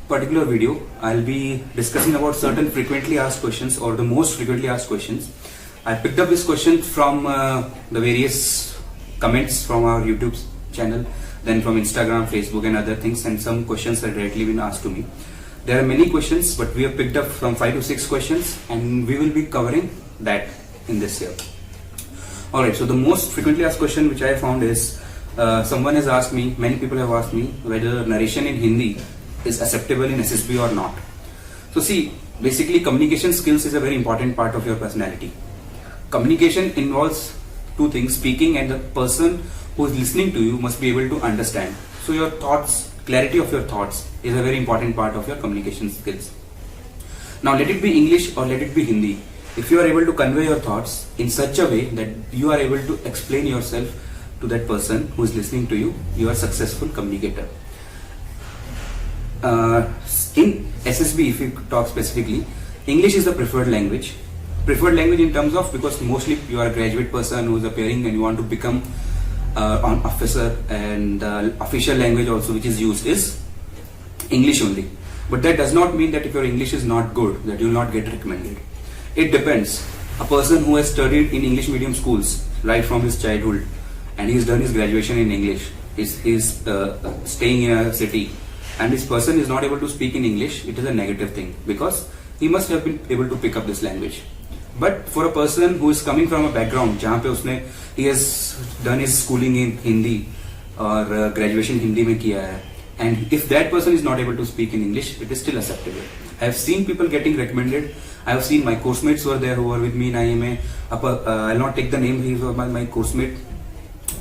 particular video, I'll be discussing about certain frequently asked questions or the most frequently asked questions. I picked up this question from the various comments from our YouTube channel, then from Instagram, Facebook and other things, and some questions have directly been asked to me. There are many questions, but we have picked up from 5 to 6 questions and we will be covering that in this year. Alright, so the most frequently asked question which I found is, someone has asked me, many people have asked me whether narration in Hindi is acceptable in SSB or not. So see, basically communication skills is a very important part of your personality. Communication involves two things: speaking, and the person who is listening to you must be able to understand. So your thoughts, clarity of your thoughts is a very important part of your communication skills. Now let it be English or let it be Hindi, if you are able to convey your thoughts in such a way that you are able to explain yourself to that person who is listening to you, you are a successful communicator. In SSB, if you talk specifically, English is the preferred language. Preferred language in terms of, because mostly you are a graduate person who is appearing and you want to become an officer, and the official language also which is used is English only. But that does not mean that if your English is not good, that you will not get recommended. It depends. A person who has studied in English medium schools right from his childhood and he's done his graduation in English, is staying in a city, and this person is not able to speak in English, it is a negative thing, because he must have been able to pick up this language. But for a person who is coming from a background जहाँ पे he has done his schooling in Hindi or graduation Hindi में किया है, and if that person is not able to speak in English, it is still acceptable. I have seen people getting recommended. I have seen my course mates who were there, who were with me in IMA. I'll not take the name. He was my course mate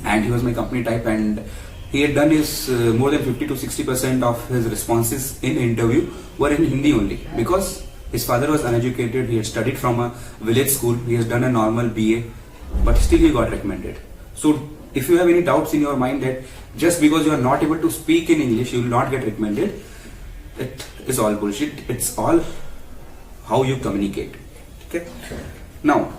and he was my company type, and he had done his more than 50 to 60% of his responses in interview were in Hindi only, because his father was uneducated. He had studied from a village school. He has done a normal BA, but still he got recommended. So if you have any doubts in your mind that just because you are not able to speak in English, you will not get recommended, it is all bullshit. It's all how you communicate. Okay. Now,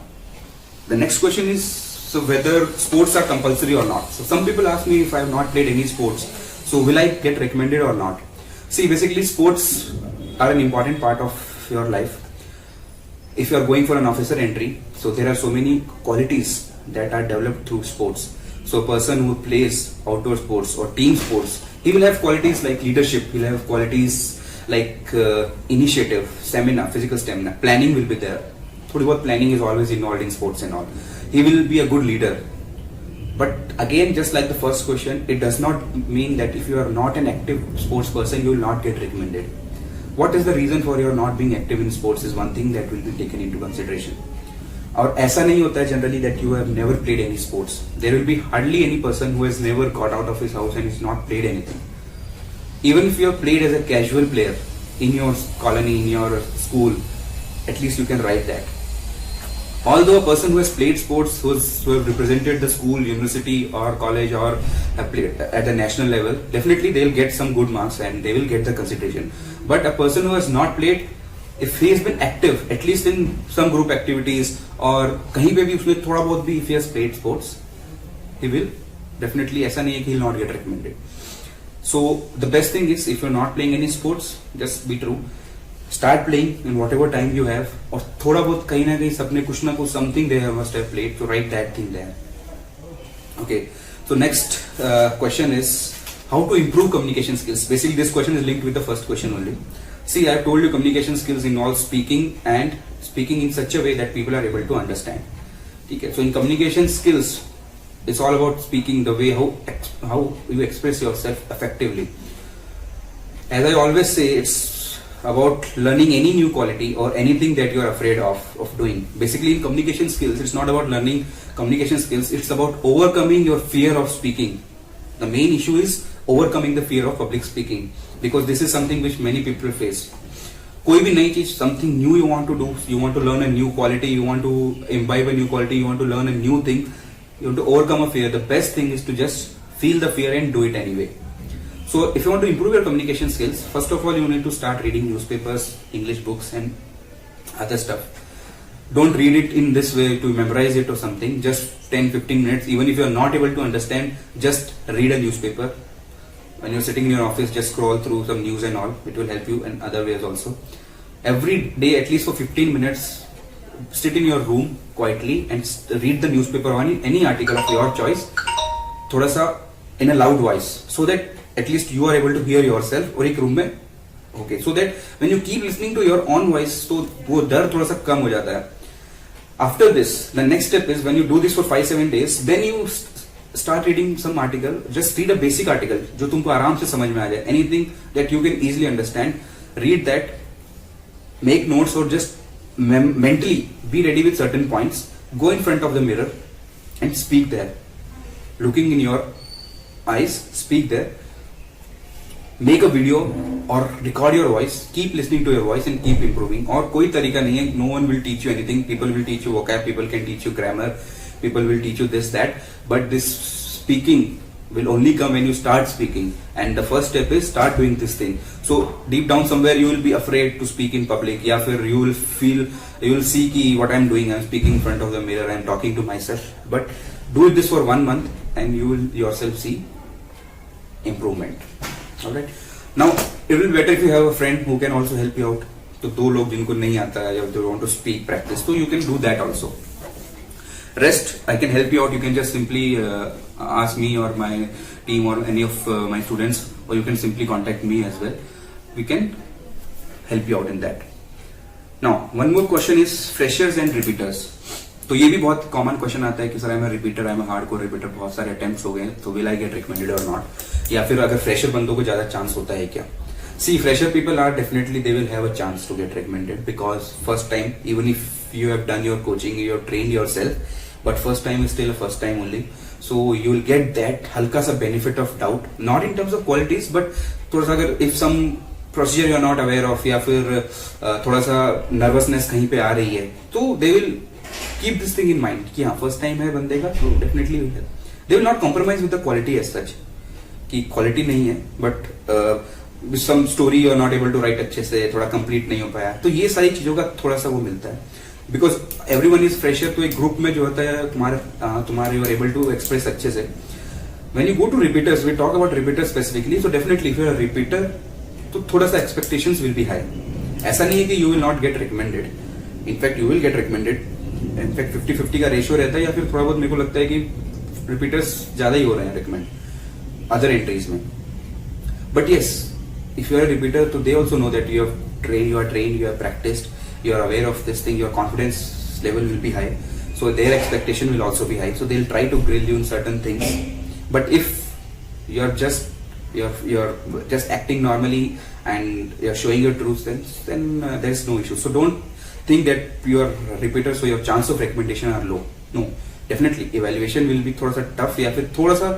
the next question is, so whether sports are compulsory or not. So some people ask me, if I have not played any sports, so will I get recommended or not? See, basically sports are an important part of your life. If you are going for an officer entry, so there are so many qualities that are developed through sports. So a person who plays outdoor sports or team sports, he will have qualities like leadership, he will have qualities like initiative, stamina, physical stamina, planning will be there. Thodi bahut planning is always involved in sports and all. He will be a good leader. But again, just like the first question, it does not mean that if you are not an active sports person, you will not get recommended. What is the reason for your not being active in sports is one thing that will be taken into consideration. और ऐसा नहीं होता है generally that you have never played any sports. There will be hardly any person who has never got out of his house and has not played anything. Even if you have played as a casual player in your colony, in your school, at least you can write that. Although a person who has played sports, who have represented the school, university or college, or have played at the national level, definitely they will get some good marks and they will get the consideration. But a person who has not played, if he has been active, at least in some group activities or कहीं पे भी उसने थोड़ा बहुत भी, if he has played sports, he will definitely, ऐसा नहीं है कि he will not get recommended. So the best thing is, if you are not playing any sports, just be true. Start playing in whatever time you have, और थोड़ा बहुत कहीं ना कहीं सबने कुछ ना कुछ something they must have played, so write that thing there. Okay, so next question is how to improve communication skills. Basically this question is linked with the first question only. See, I have told you communication skills involve speaking, and speaking in such a way that people are able to understand. Okay, so in communication skills, it's all about speaking, the way how you express yourself effectively. As I always say, it's about learning any new quality or anything that you are afraid of doing. Basically in communication skills, it's not about learning communication skills, it's about overcoming your fear of speaking. The main issue is overcoming the fear of public speaking, because this is something which many people face. कोई भी नई चीज, something new you want to do, you want to learn a new quality, you want to imbibe a new quality, you want to learn a new thing, you want to overcome a fear. The best thing is to just feel the fear and do it anyway. So if you want to improve your communication skills, first of all you need to start reading newspapers, English books and other stuff. Don't read it in this way to memorize it or something. Just 10-15 minutes, even if you are not able to understand, just read a newspaper. when you're sitting in your office, just scroll through some news and all. It will help you in other ways also. Every day, at least for 15 minutes, sit in your room quietly and read the newspaper or any article of your choice, थोड़ा सा in a loud voice, so that at least you are able to hear yourself और एक room में, okay, so that when you keep listening to your own voice, तो वो डर थोड़ा सा कम हो जाता है. After this, the next step is when you do this for 5-7 days, then you start reading some article. Just read a basic article जो तुमको आराम से समझ में आ जाए. Anything that you can easily understand, read that, make notes or just mentally be ready with certain points. Go in front of the mirror and speak there. Looking in your eyes, speak there. Make a video or record your voice. Keep listening to your voice and keep improving. और कोई तरीका नहीं है. No one will teach you anything. People will teach you vocab. People can teach you grammar. People will teach you this, that. But this speaking will only come when you start speaking. And the first step is start doing this thing. So deep down somewhere you will be afraid to speak in public. या फिर you will see कि what I'm doing. I'm speaking in front of the mirror. I'm talking to myself. But do this for 1 month and you will yourself see improvement. Alright. Now it will be better if you have a friend who can also help you out. तो दो लोग जिनको नहीं आता है, they want to speak practice, so you can do that also. Rest, I can help you out. You can just simply ask me or my team or any of my students, or you can simply contact me as well. We can help you out in that. Now one more question is freshers and repeaters. तो ये भी बहुत common question आता है कि sir I am a repeater, I am a hardcore repeater, बहुत सारे attempts हो गए, तो विल आई गेट रिकमेंडेड और नॉट, या फिर अगर फ्रेशर बंदों को ज्यादा चांस होता है क्या? See fresher people are definitely they will have a chance to get recommended because first time, even if you have done your coaching, you have trained yourself, but first time is still a first time only, so you will get that हल्का सा benefit of doubt, not in terms of qualities, but थोड़ा सा अगर if some procedure you are not aware of, या फिर थोड़ा सा nervousness कहीं पे आ रही है, तो they will keep this thing in mind कि हाँ फर्स्ट टाइम है बंदे का, तो definitely they will not compromise with the quality as such कि क्वालिटी नहीं है, but some story you are not able to write अच्छे से, थोड़ा कंप्लीट नहीं हो पाया, तो ये सारी चीजों का थोड़ा सा वो मिलता है. बिकॉज एवरीवन इज फ्रेशर, तो एक ग्रुप में जो होता है तुम्हारे you are able to express अच्छे से. When you go to repeaters, we talk about repeaters specifically, so definitely if you are repeater तो थोड़ा सा एक्सपेक्टेशंस विल बी हाई. ऐसा नहीं है कि you will not gate recommended, in fact you will gate recommended. In fact 50-50 का ratio रहता है, या फिर थोड़ा बहुत मेरे को लगता है कि रिपीटर्स ज्यादा ही हो रहे हैं रिकमेंड अदर एंट्रीज में. But yes, if you are repeater, तो they also know that you are train, you are practised, you are aware of this thing, your confidence level will be high, so their expectation will also be high, so they'll try to grill you in certain things. But if you're just acting normally and you're showing your truth, then there's no issue. So don't think that you are repeater, so your chance of recommendation are low. No, definitely evaluation will be थोड़ा सा tough, या फिर थोड़ा सा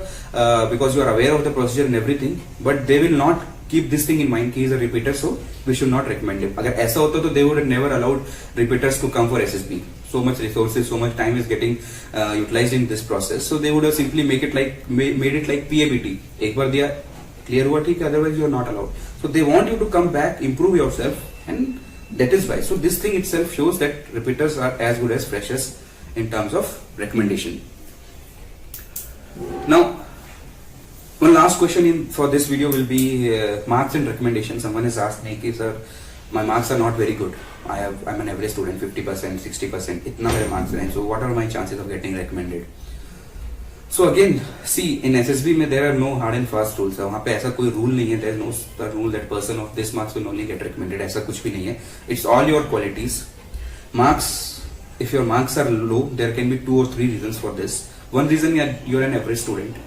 because you are aware of the procedure and everything, but they will not keep this thing in mind कि he is a repeater, so we should not recommend him. अगर ऐसा होता तो they would have never allowed repeaters to come for SSB. So much resources, so much time is getting utilized in this process, so they would have simply made it like PABT. एक बार दिया, clear हुआ ठीक है, otherwise you are not allowed. So they want you to come back, improve yourself, and that is why. So this thing itself shows that repeaters are as good as freshers in terms of recommendation. Now, one last question for this video will be marks and recommendation. Someone has asked me, sir, my marks are not very good. I'm an average student, 50%, 60%. इतना मेरे marks हैं. So what are my chances of getting recommended? So again, see, in SSB में there are no hard and fast rules. वहाँ पे ऐसा कोई rule नहीं है. There is no rule that person of this marks will only get recommended. ऐसा कुछ भी नहीं है. It's all your qualities. Marks, if your marks are low, there can be 2 or 3 reasons for this. One reason, you're an average student.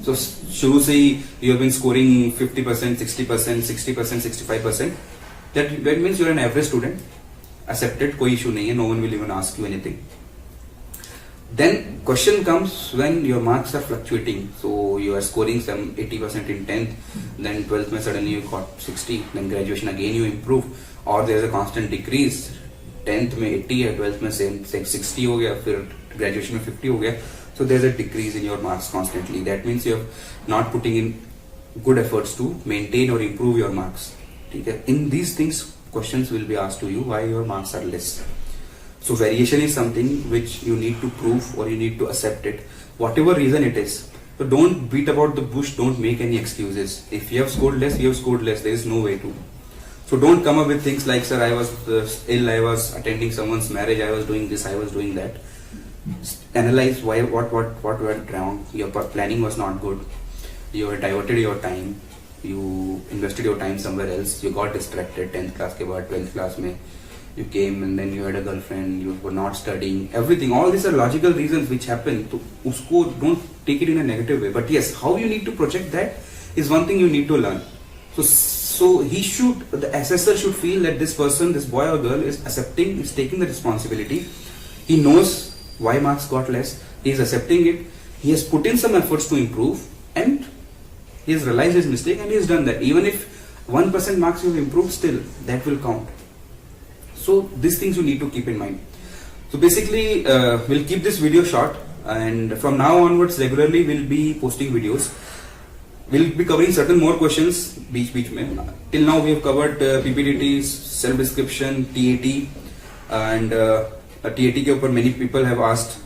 So शुरू से ही you have been scoring 50%, 60%, 60%, 65%. That means you're an average student. Accepted, कोई issue नहीं है. No one will even ask you anything. Then question comes when your marks are fluctuating. So you are scoring some 80% in 10th, then 12th में suddenly you got 60, then graduation again you improve, or there is a constant decrease. 10th में 80 है, 12th में same 60 हो गया, फिर graduation में 50 हो गया. So there's a decrease in your marks constantly. That means you're not putting in good efforts to maintain or improve your marks. Okay? In these things, questions will be asked to you why your marks are less. So variation is something which you need to prove or you need to accept it. Whatever reason it is, So don't beat about the bush, don't make any excuses. If you have scored less, you have scored less, there is no way to. So don't come up with things like, sir, I was ill, I was attending someone's marriage, I was doing this, I was doing that. Analyze what went wrong. Your planning was not good. You were diverted your time. You invested your time somewhere else. You got distracted. 10th class के बाद 12th class में you came and then you had a girlfriend. You were not studying. Everything. All these are logical reasons which happen. So उसको don't take it in a negative way. But yes, how you need to project that is one thing you need to learn. So the assessor should feel that this person, this boy or girl is accepting, is taking the responsibility. He knows why marks got less. He is accepting it. He has put in some efforts to improve and he has realized his mistake and he has done that. Even if 1% marks you have improved, still that will count. So these things you need to keep in mind. So basically we'll keep this video short, and from now onwards regularly we'll be posting videos. We'll be covering certain more questions beach mein. Till now we have covered PPDT, self-description, TAT, and TAT ke upar many people have asked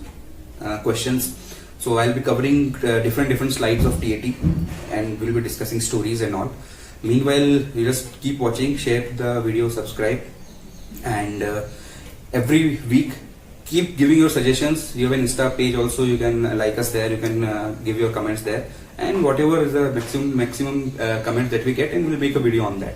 questions. So I'll be covering different slides of TAT and we'll be discussing stories and all. Meanwhile, you just keep watching, share the video, subscribe, and every week keep giving your suggestions. You have an Insta page also, you can like us there, you can give your comments there, and whatever is the maximum comments that we get, and we'll make a video on that.